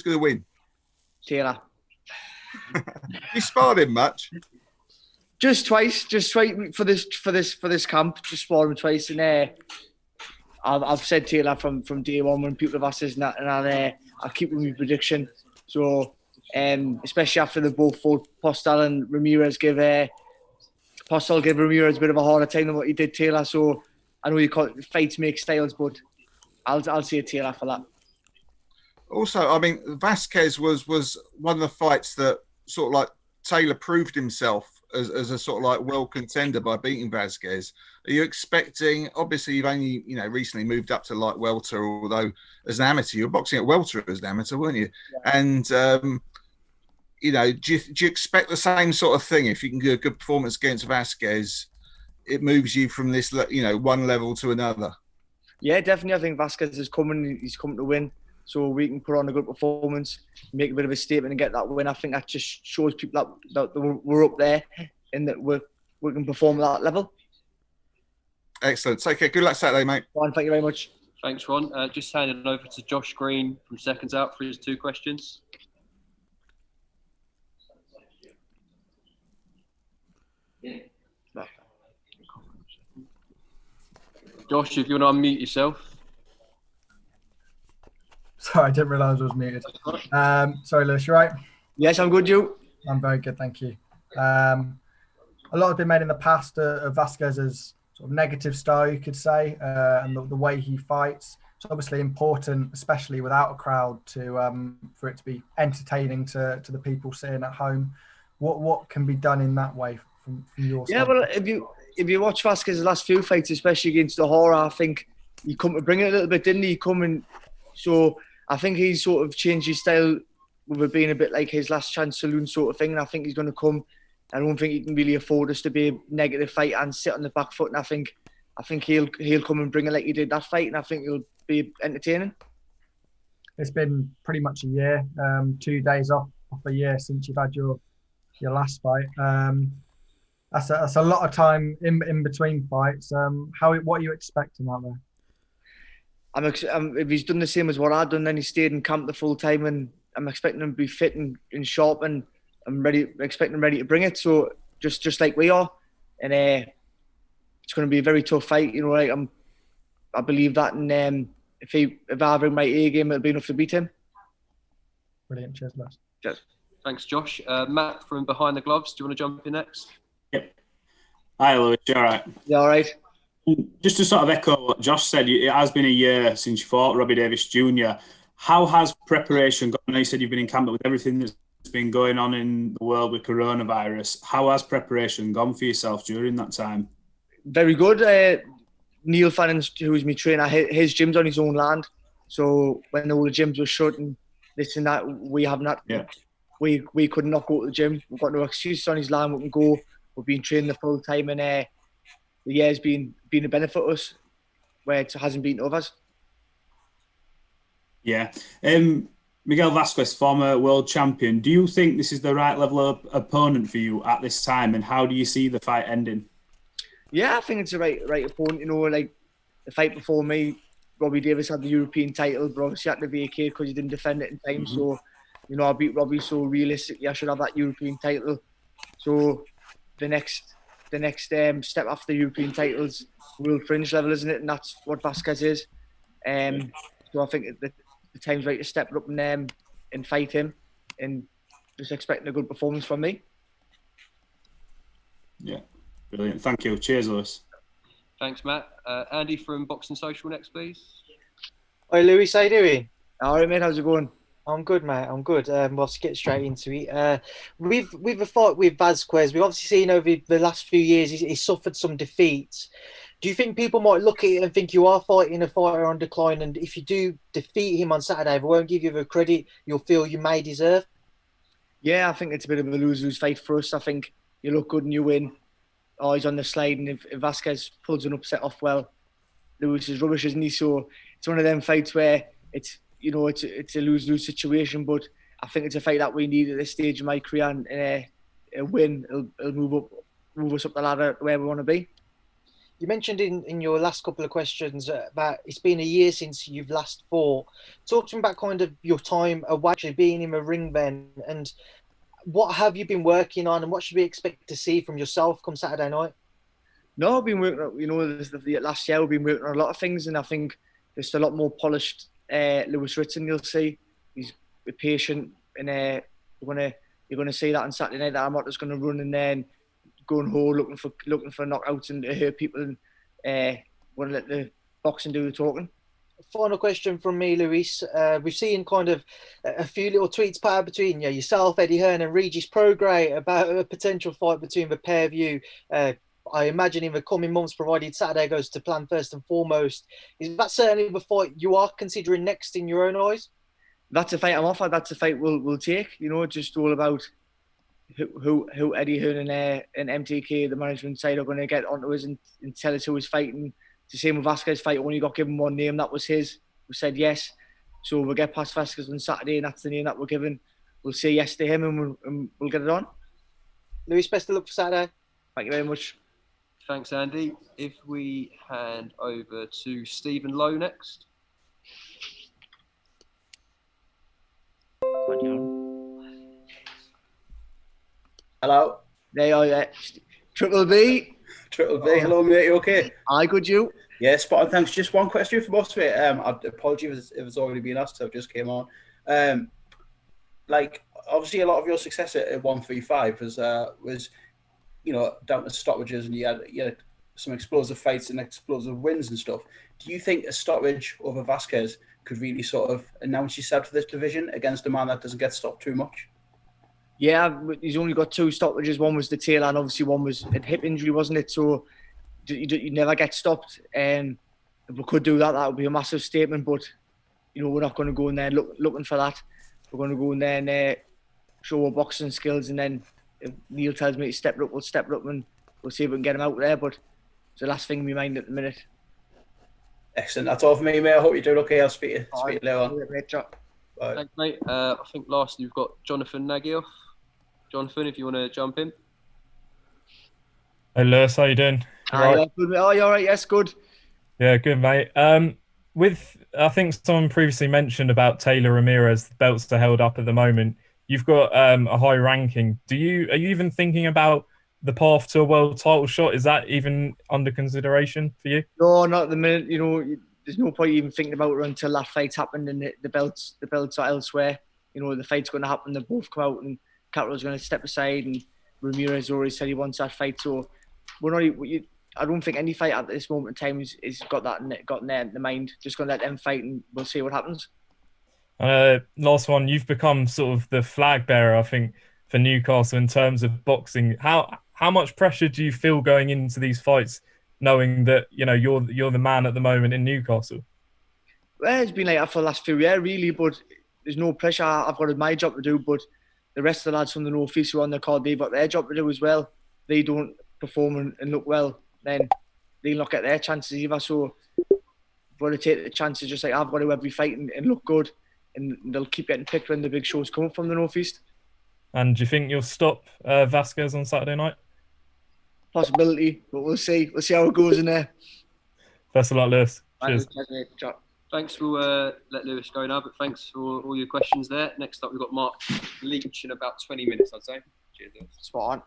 going to win? Taylor. You sparred him much? Just twice for this camp. Just sparred him twice, and I've said Taylor from day one when people have asked us, and I'll keep with my prediction. So, especially after they both fought, Postal and Ramirez Postal gave Ramirez a bit of a harder time than what he did Taylor. So I know you call it fights make styles, but I'll say Taylor for that. Also, I mean, Vazquez was one of the fights that sort of like Taylor proved himself as a sort of like world contender by beating Vazquez. Are you expecting? Obviously, you've only recently moved up to light welter, although as an amateur, you were boxing at welter as an amateur, weren't you? Yeah. And do you expect the same sort of thing? If you can get a good performance against Vazquez, it moves you from this one level to another. Yeah, definitely. I think Vazquez is coming. He's coming to win. So we can put on a good performance, make a bit of a statement and get that win. I think that just shows people that we're up there and that we can perform at that level. Excellent. Take care. Good luck Saturday, mate. Ron, thank you very much. Thanks, Ron. Just handing over to Josh Green from Seconds Out for his 2 questions. Josh, if you want to unmute yourself. Sorry, I didn't realise I was muted. Sorry, Lewis, you right? Yes, I'm good, you? I'm very good, thank you. A lot has been made in the past of Vazquez's sort of negative style, you could say, and the way he fights. It's obviously important, especially without a crowd, for it to be entertaining to the people sitting at home. What can be done in that way from your side? Yeah, well, if you watch Vazquez's last few fights, especially against the Horror, I think he come to bring it a little bit, didn't he? So I think he's sort of changed his style with it being a bit like his last chance saloon sort of thing. And I think he's going to come. I don't think he can really afford us to be a negative fight and sit on the back foot. And I think he'll come and bring it like he did that fight. And I think it'll be entertaining. It's been pretty much a year, 2 days off a year since you've had your last fight. That's a lot of time in between fights. What are you expecting out there? If he's done the same as what I've done, then he stayed in camp the full time, and I'm expecting him to be fit and sharp, and I'm expecting him ready to bring it. So just like we are, and it's going to be a very tough fight. I believe that, and if I bring my A game, it'll be enough to beat him. Brilliant, cheers, Les. Cheers. Thanks, Josh. Matt from Behind the Gloves, do you want to jump in next? Yep. Hi, Lewis. You all right? Yeah, all right. Just to sort of echo what Josh said, it has been a year since you fought Robbie Davis Jr. How has preparation gone? I know you said you've been in camp, but with everything that's been going on in the world with coronavirus, how has preparation gone for yourself during that time? Very good. Neil Fannin, who's my trainer, his gym's on his own land. So when all the gyms were shut and this and that, we could not go to the gym. We've got no excuse on his land. We can go. We've been training the full time, and the year's been a benefit to us where it hasn't been to others. Yeah. Miguel Vazquez, former world champion. Do you think this is the right level of opponent for you at this time, and how do you see the fight ending? Yeah, I think it's the right opponent. Like the fight before me, Robbie Davis had the European title, but obviously had to vacate because he didn't defend it in time. Mm-hmm. So, I beat Robbie, so realistically I should have that European title. So the next step after the European titles, world fringe level, isn't it? And that's what Vazquez is. So I think the time's right to step up and fight him, and just expecting a good performance from me. Yeah, brilliant. Thank you. Cheers, Lewis. Thanks, Matt. Andy from Boxing Social next, please. Hi, Lewis. How you doing? All right, mate. How's it going? I'm good, mate. I'm good. Let's get straight into it. With a fight with Vazquez, we've obviously seen over the last few years he's suffered some defeats. Do you think people might look at it and think you are fighting a fighter on decline, and if you do defeat him on Saturday, if I won't give you the credit you'll feel you may deserve? Yeah, I think it's a bit of a lose-lose fight for us. I think you look good and you win. Oh, he's on the slide, and if Vazquez pulls an upset off, well, Lewis is rubbish, isn't he? So it's one of them fights where it's a lose-lose situation, but I think it's a fight that we need at this stage of my career, and a win will move us up the ladder where we want to be. You mentioned in your last couple of questions about it's been a year since you've last fought. Talk to me about kind of your time away, actually being in a ring then, and what have you been working on, and what should we expect to see from yourself come Saturday night? No, I've been working on, last year we've been working on a lot of things, and I think there's a lot more polished Lewis Ritson you'll see. He's patient, and you're gonna see that on Saturday night, that I'm not just gonna run and then go and hold looking for knockouts and hurt people, and want to let the boxing do the talking. Final question from me, Luis. We've seen kind of a few little tweets put out between yourself, Eddie Hearn, and Regis Prograis about a potential fight between the pair of you. I imagine in the coming months, provided Saturday goes to plan first and foremost, is that certainly the fight you are considering next in your own eyes? That's a fight I'm offered. That's a fight we'll take. Just all about who Eddie Hearn and MTK, the management side, are going to get onto us and tell us who he's fighting. It's the same with Vazquez fight. Only got given one name. That was his. We said yes. So we'll get past Vazquez on Saturday, and that's the name that we're given. We'll say yes to him, and we'll get it on. Luis, best of luck for Saturday. Thank you very much. Thanks, Andy. If we hand over to Stephen Lowe next. Hello. There you are. Triple B. Triple B. Hello, mate. You okay? Hi, good you? Yeah, spot on. Thanks. Just one question for most of it. I apologize if it's already been asked. I just came on. Obviously, a lot of your success at 135 was down to stoppages, and you had some explosive fights and explosive wins and stuff. Do you think a stoppage over Vazquez could really sort of announce yourself to this division against a man that doesn't get stopped too much? Yeah, he's only got 2 stoppages. One was the tail, and obviously one was a hip injury, wasn't it? So you never get stopped. If we could do that, that would be a massive statement. But we're not going to go in there looking for that. We're going to go in there and show our boxing skills, and then if Neil tells me to step up, we'll step up, and we'll see if we can get him out there. But it's the last thing in my mind at the minute. Excellent. That's all for me, mate. I hope you're doing okay. I'll speak to you later on. Bye. Thanks, mate. I think lastly we've got Jonathan Nagyoff. Jonathan, if you want to jump in. Hey Lewis, how you doing? Right. Good, mate. Oh, you all right? Yes, good. Yeah, good, mate. I think someone previously mentioned about Taylor Ramirez, the belts are held up at the moment. You've got a high ranking. Are you even thinking about the path to a world title shot? Is that even under consideration for you? No, not at the minute. There's no point even thinking about it until that fight's happened and the belts are elsewhere. The fight's going to happen. They both come out, and Cattle's going to step aside, and Ramirez already said he wants that fight. So we're not. I don't think any fight at this moment in time is got that in the mind. Just going to let them fight, and we'll see what happens. Last one, you've become sort of the flag bearer, I think, for Newcastle in terms of boxing. How much pressure do you feel going into these fights, knowing that you're the man at the moment in Newcastle? Well, it's been like that for the last few years, really, but there's no pressure. I've got my job to do, but the rest of the lads from the North East who are on the card, they've got their job to do as well. They don't perform and look well, then they'll not get their chances either. So I've got to take the chances, just like I've got to every fight and look good, and they'll keep getting picked when the big shows come up from the North East. And do you think you'll stop Vazquez on Saturday night? Possibility, but we'll see. We'll see how it goes in there. Best of luck, Lewis. Cheers. Thanks. We'll let Lewis go now, but thanks for all your questions there. Next up, we've got Mark Leach in about 20 minutes, I'd say. Cheers, Lewis. Spot on.